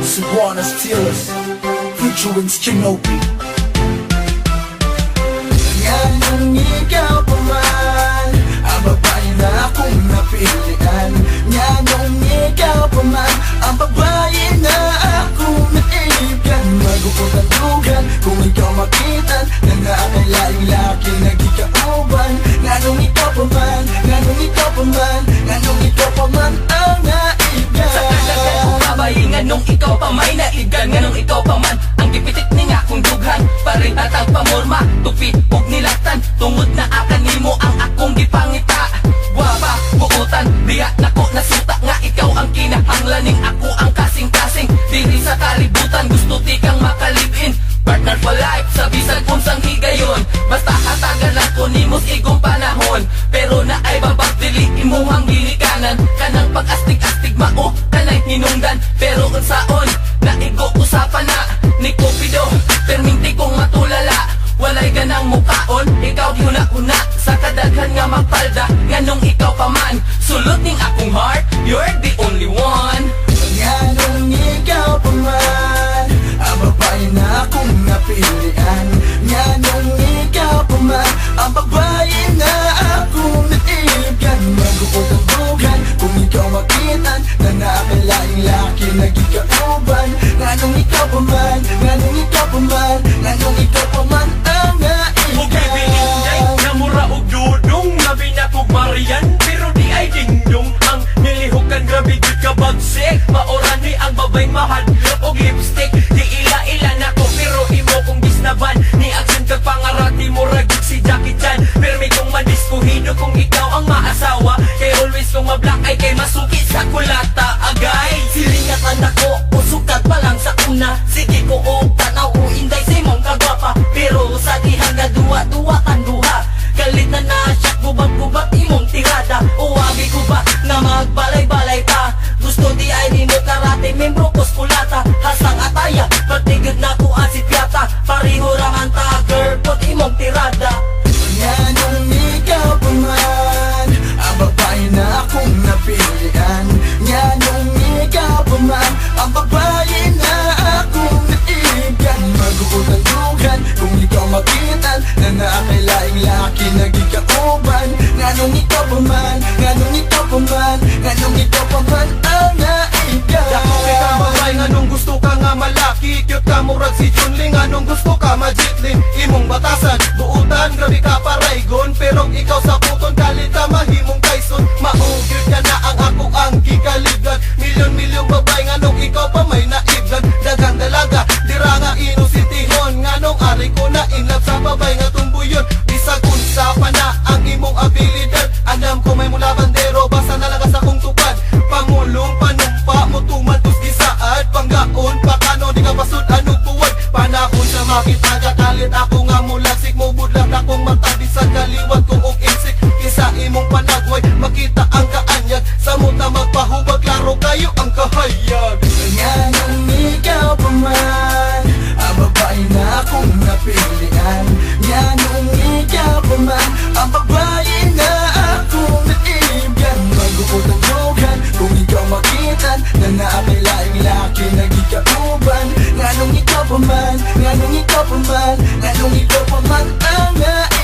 Cebuana Steelers featuring Skinopi. Nganong ikaw pa man ang babae na akong napilian. Nganong ikaw pa man ang babae na akong naiibgan. Magukot ang dugan kung ikaw makitan na naakalaing laki nagikauban. Nganong ikaw pa man, nganong ikaw pa man, nganong ikaw pa man ang naibgan. Sa kalagan kong babae, nganong ikaw pa may naibgan. Nganong ikaw pa man ang gipitit ni nga kong dughan. Parin at ang pamorma, tupi ug nilatan. Tungod na akan nimo ang akong gipangita. Guwapa, buutan, diha nako nasuta nga ikaw ang kinahanglaning. Ako ang kasing-kasing, diri sa kalibutan. Gusto ti kang makalibin, partner for life, sa bisan unsang higayon. Basta hatagan lang ko nimos igong panahon. Pero na ay babag dili imuhang ginikanan. Kanang pag-astig-astig mao, kanay hinungdan. Pero unsaon, naigo usapan na ni Cupido, perminti kong matulala. Walay ganang mukaon, ikaw di huna-huna sa kadaghan nga magpalda. Nganong ikaw pa man, sulot ning akong heart, you're the only one. Nganong ikaw pa man ang babae na akong napilian. Nganong ikaw pa man ang babae na akong naiibgan. Magukot ang dugan kung ikaw makitan na naakalaing laki nagikauban. Nganong ikaw pa man, nganong ikaw pa man, nganong ikaw pa man ang naibgan. Okay, bininday na mura og dudong labi na kog Marian, pero di ay dingdong ang nilihukan. Grabe gud ka bagsik, maorani ang babay mahadlok og lipstick. Di ila-ila na ko pero imo kong gisnaban. Ni action kag pangarati mo ragig si Jackie Chan. Permi kong madiskuhido kung ikaw ang maasawa. Kay always kong mablack ay kay masuki sa kulata agay. Silingat anak ko, usukat pa lang sa una. Sige ko og tanaw o inday sa imong kagwapa. Pero sa dihang nga duwa-duwa kan duha. Galit na siya, gubag-gubag imong tirada. O abi ko ba na magbalay-balay ta? Gusto di ay di mo karate, membro ko skulata. Hasang ataya, patigid na ko asit yata. Pariho raman ta, girl, pot imong tirada. Nganong ikaw pa man ang babae na akong napilian. Nganong ikaw pa man ang babae na akong naiibgan. Magukot ang dugan kung ikaw makitan na naakalaing laki nagikauban. Nganong ikaw pa man, nganong ikaw pa man, nganong ikaw pa man ang naibgan. Dako kita babay, nganong gusto ka nga malaki. Cute ka murag si Junling, nganong gusto ka majitlin. Imong batasan, buutan, grabe ka paraygon. Pero ikaw sa puton, kalita mahimong kaison. Maugil ka na ang ako ang gikaligan. Milyon-milyon babay, nganong ikaw pa may naibgan. Dagang dalaga, dira nga inusitihon. Nganong ari ko na inlove sa babay nga tumbuyon. Bisag unsa pa na ang imong abilidad. Alam ko may mula bandero, basta nalaga sa kong tupad. Pangulong, panumpa, mutuman, tus gisaad. Panggaon, pakano, di ka pasud, anong buwan. Panahon sa makitaga, kalit ako nga mulagsik mo budlak akong mata, bisan kaliwat kong og insik. Kisa imong panagway, makita ang kaanyag. Sa muta magpahubag, klaro kayo ang kahayag. Nganong ikaw pa man ang babae na akong napilian. Nganong ikaw pa man ang babae na akong naiibgan. Magukot ang dugan kung ikaw makitan na naakalaing laki nagikauban. Nganong ikaw pa man, nganong ikaw pa man, nganong ikaw pa man ang naibgan.